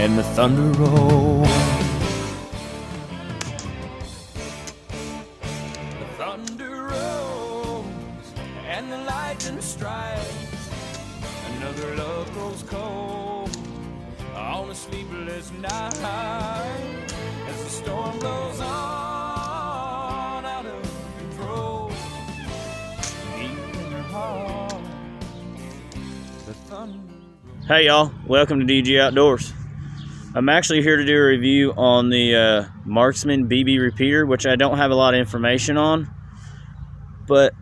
and the thunder rolls. The thunder rolls and the lightning strikes. Another love grows cold on a sleepless night as the storm blows on out of control. Deep in your heart, the thunder. Hey y'all, welcome to DG Outdoors. I'm actually here to do a review on the Marksman BB repeater, which I don't have a lot of information on, but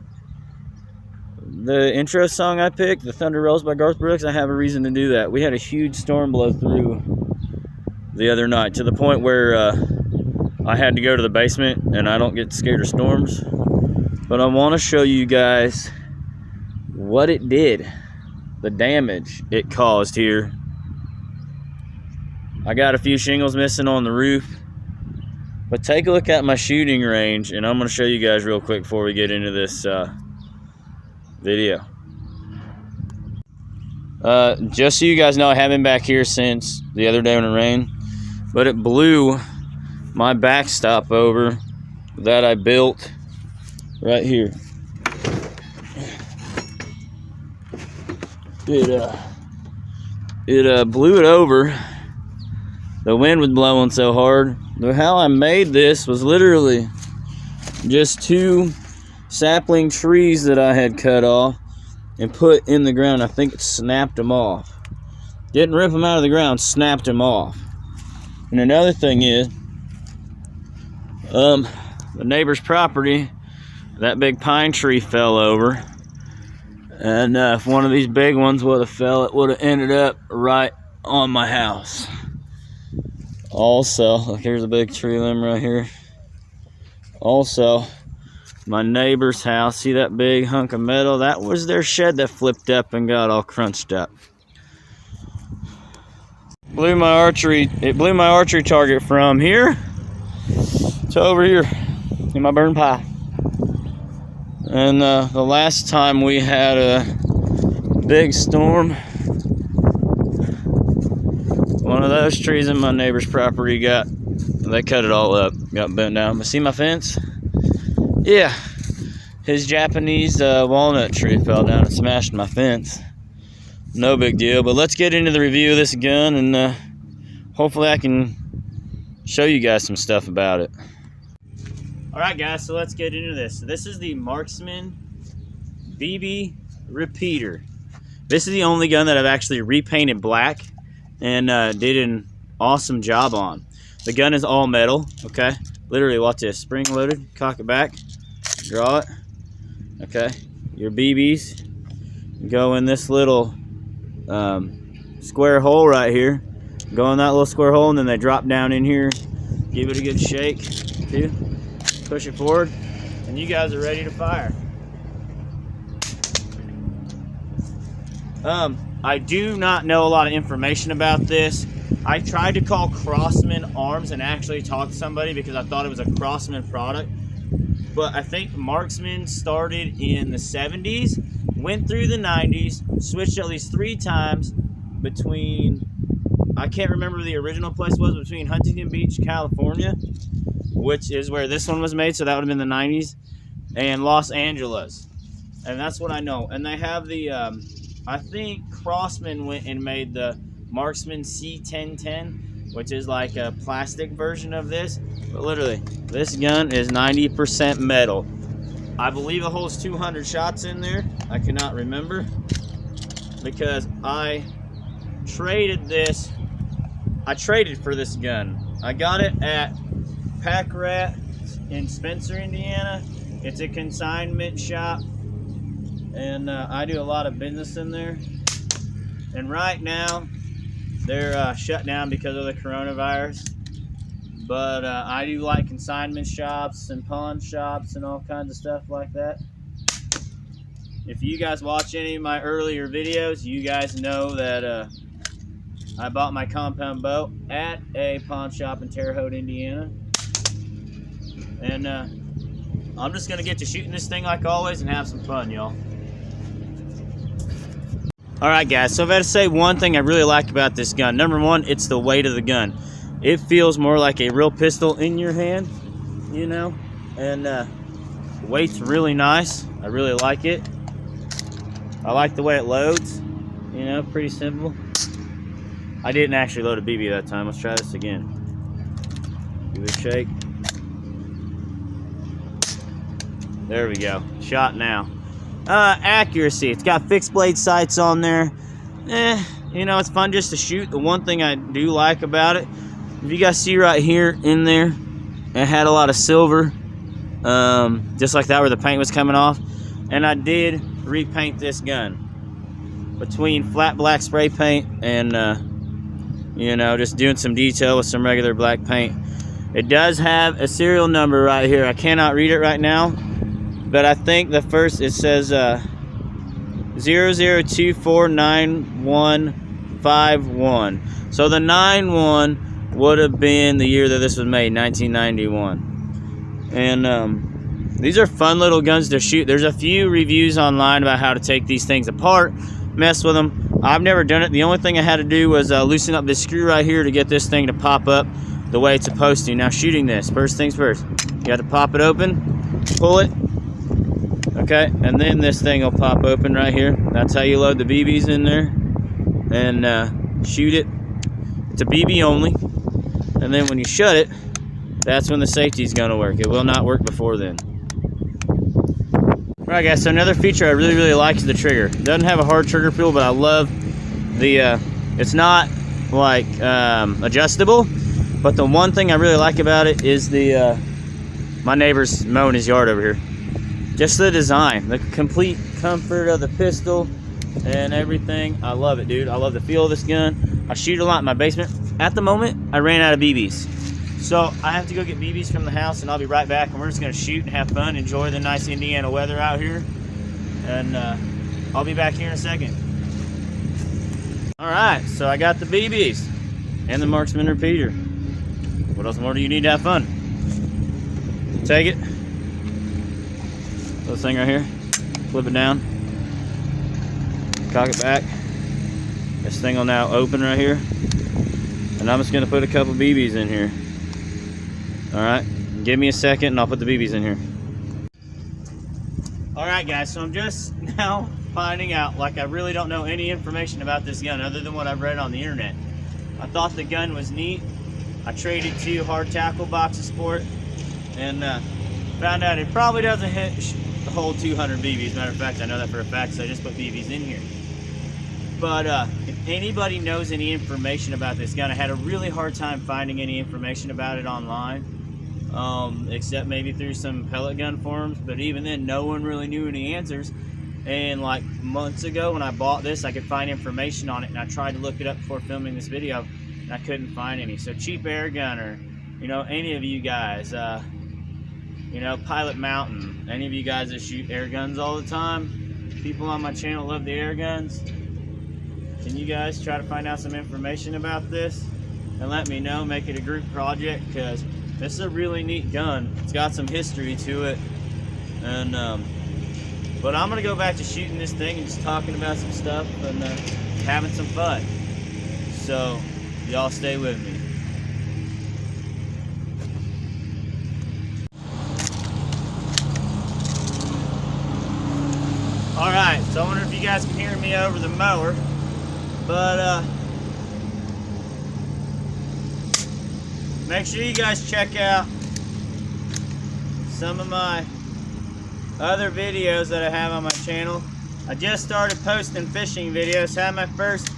the intro song I picked, The Thunder Rolls by Garth Brooks, I have a reason to do that. We had a huge storm blow through the other night to the point where I had to go to the basement, and I don't get scared of storms, but I want to show you guys what it did, the damage it caused here. I got a few shingles missing on the roof, but take a look at my shooting range, and I'm going to show you guys real quick before we get into this video. Just so you guys know, I haven't been back here since the other day when it rained, but it blew my backstop over that I built right here. It blew it over. The wind was blowing so hard. How I made this was literally just two sapling trees that I had cut off and put in the ground. I think it snapped them off. Didn't rip them out of the ground, snapped them off. And another thing is, the neighbor's property, that big pine tree fell over. And if one of these big ones would have fell, it would have ended up right on my house. Also, look, here's a big tree limb right here. Also, my neighbor's house, see that big hunk of metal? That was their shed that flipped up and got all crunched up. It blew my archery target from here to over here in my burn pile. And the last time we had a big storm, one of those trees in my neighbor's property they cut it all up, got bent down. But see my fence? Yeah, his Japanese walnut tree fell down and smashed my fence. No big deal, but let's get into the review of this gun, and hopefully I can show you guys some stuff about it. Alright guys, so let's get into this. So this is the Marksman BB repeater. This is the only gun that I've actually repainted black and did an awesome job on. The gun is all metal, okay? Literally, watch this. Spring loaded, cock it back, draw it, okay? Your BBs go in this little square hole right here. Go in that little square hole, and then they drop down in here. Give it a good shake, too. Push it forward, and you guys are ready to fire. I do not know a lot of information about this. I tried to call Crossman Arms and actually talk to somebody because I thought it was a Crossman product, but I think Marksman started in the 70s, went through the 90s, switched at least 3 times between, I can't remember the original place was, between Huntington Beach, California, which is where this one was made, so that would have been the 90s, and Los Angeles. And that's what I know. And they have the, I think Crossman went and made the Marksman C1010, which is like a plastic version of this. But literally, this gun is 90% metal. I believe it holds 200 shots in there. I cannot remember because I traded for this gun. I got it at Pack Rat in Spencer, Indiana. It's a consignment shop, and I do a lot of business in there. And right now, they're shut down because of the coronavirus. But I do like consignment shops and pawn shops and all kinds of stuff like that. If you guys watch any of my earlier videos, you guys know that I bought my compound bow at a pawn shop in Terre Haute, Indiana. And I'm just going to get to shooting this thing like always and have some fun, y'all. Alright guys, so if I had to say one thing I really like about this gun, number one, it's the weight of the gun. It feels more like a real pistol in your hand, you know, and the weight's really nice. I really like it. I like the way it loads, you know, pretty simple. I didn't actually load a BB that time. Let's try this again. Give it a shake. There we go. Shot now. Accuracy. It's got fixed blade sights on there. You know, it's fun just to shoot. The one thing I do like about it, if you guys see right here in there, it had a lot of silver, just like that where the paint was coming off. And I did repaint this gun between flat black spray paint and you know, just doing some detail with some regular black paint. It does have a serial number right here. I cannot read it right now, but I think the first, it says 00249151. So the 91 would have been the year that this was made, 1991. And these are fun little guns to shoot. There's a few reviews online about how to take these things apart, mess with them. I've never done it. The only thing I had to do was loosen up this screw right here to get this thing to pop up the way it's supposed to. Now shooting this, first things first, you got to pop it open, pull it, okay, and then this thing will pop open right here. That's how you load the BBs in there and shoot it. It's a BB only, and then when you shut it, that's when the safety is going to work. It will not work before then. Alright guys, so another feature I really like is the trigger. It doesn't have a hard trigger pull, but I love the, it's not like adjustable, but the one thing I really like about it is the, my neighbor's mowing his yard over here. Just the design, the complete comfort of the pistol and everything. I love it, dude. I love the feel of this gun. I shoot a lot in my basement. At the moment, I ran out of BBs. So I have to go get BBs from the house, and I'll be right back, and we're just going to shoot and have fun, enjoy the nice Indiana weather out here, and I'll be back here in a second. Alright, so I got the BBs and the Marksman repeater. What else more do you need to have fun? Take it, this thing right here, flip it down, cock it back. This thing will now open right here, and I'm just going to put a couple BBs in here. Alright, give me a second and I'll put the BBs in here. Alright guys, so I'm just now finding out, like, I really don't know any information about this gun other than what I've read on the internet. I thought the gun was neat. I traded 2 hard tackle boxes for it, and found out it probably doesn't hit the whole 200 BBs. Matter of fact, I know that for a fact, so I just put BBs in here. But if anybody knows any information about this gun, I had a really hard time finding any information about it online. Except maybe through some pellet gun forums, but even then no one really knew any answers. And like months ago when I bought this, I could find information on it, and I tried to look it up before filming this video and I couldn't find any. So Cheap Air Gunner, you know, any of you guys, you know, Pilot Mountain, any of you guys that shoot air guns all the time, people on my channel love the air guns, can you guys try to find out some information about this and let me know? Make it a group project, because this is a really neat gun. It's got some history to it, and but I'm gonna go back to shooting this thing and just talking about some stuff and having some fun. So y'all stay with me. All right, so I wonder if you guys can hear me over the mower, but make sure you guys check out some of my other videos that I have on my channel. I just started posting fishing videos. I had my first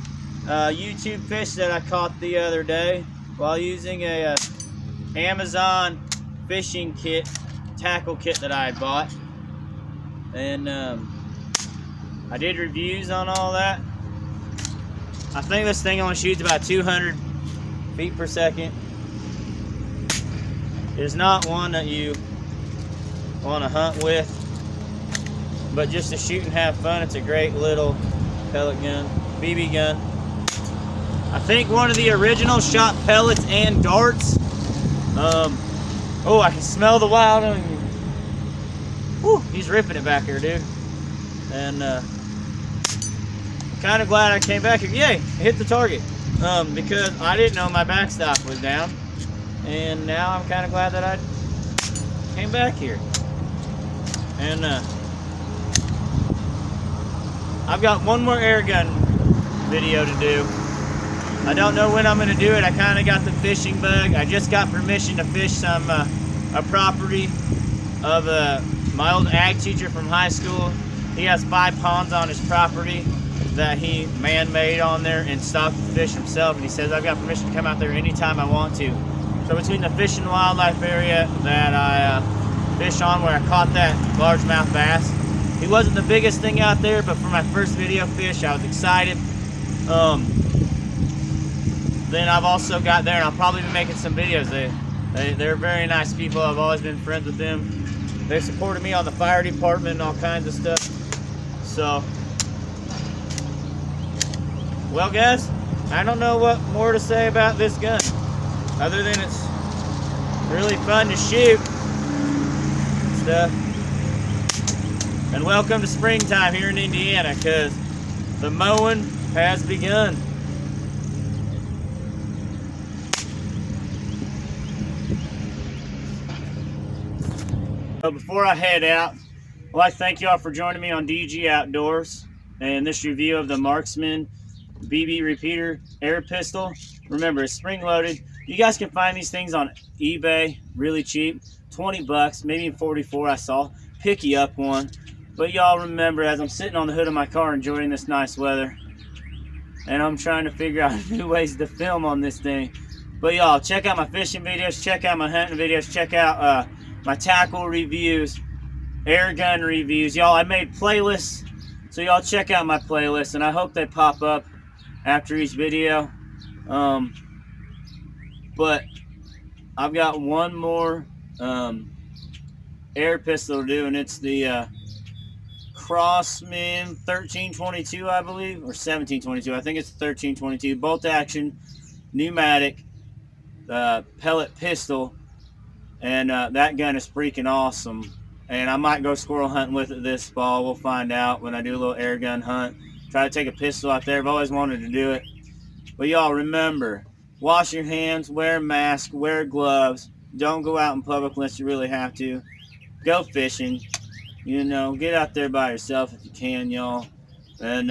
YouTube fish that I caught the other day while using a Amazon fishing kit, tackle kit that I had bought. And I did reviews on all that. I think this thing only shoots about 200 feet per second. It's not one that you want to hunt with, but just to shoot and have fun, it's a great little pellet gun, BB gun. I think one of the originals shot pellets and darts. Oh, I can smell the wild onion. Whew, he's ripping it back here, dude. And kind of glad I came back here. Yay, I hit the target. Because I didn't know my backstop was down. And now I'm kind of glad that I came back here. And I've got one more air gun video to do. I don't know when I'm going to do it. I kind of got the fishing bug. I just got permission to fish some a property of my old ag teacher from high school. He has 5 ponds on his property that he man-made on there and stocked the fish himself. And he says I've got permission to come out there anytime I want to. So between the fish and wildlife area that I fish on, where I caught that largemouth bass, he wasn't the biggest thing out there, but for my first video fish, I was excited. Then I've also got there, and I'll probably be making some videos. They're very nice people. I've always been friends with them. They supported me on the fire department and all kinds of stuff. So, well guys, I don't know what more to say about this gun, other than it's really fun to shoot and stuff. And welcome to springtime here in Indiana, because the mowing has begun. So before I head out, I'd like to thank y'all for joining me on DG Outdoors and this review of the Marksman BB repeater air pistol. Remember, it's spring loaded. You guys can find these things on eBay really cheap, 20 bucks, maybe 44 I saw. Pick you up one. But y'all remember, as I'm sitting on the hood of my car enjoying this nice weather, and I'm trying to figure out new ways to film on this thing. But y'all, check out my fishing videos, check out my hunting videos, check out my tackle reviews, air gun reviews. Y'all, I made playlists, so y'all check out my playlists, and I hope they pop up after each video. But I've got one more air pistol to do, and it's the Marksman 1322, I believe, or 1722. I think it's 1322. Bolt action, pneumatic, pellet pistol. And that gun is freaking awesome. And I might go squirrel hunting with it this fall. We'll find out when I do a little air gun hunt. Try to take a pistol out there. I've always wanted to do it. But y'all remember, wash your hands, wear a mask, wear gloves. Don't go out in public unless you really have to. Go fishing. You know, get out there by yourself if you can, y'all. And,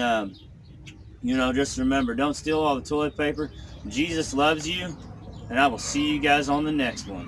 you know, just remember, don't steal all the toilet paper. Jesus loves you. And I will see you guys on the next one.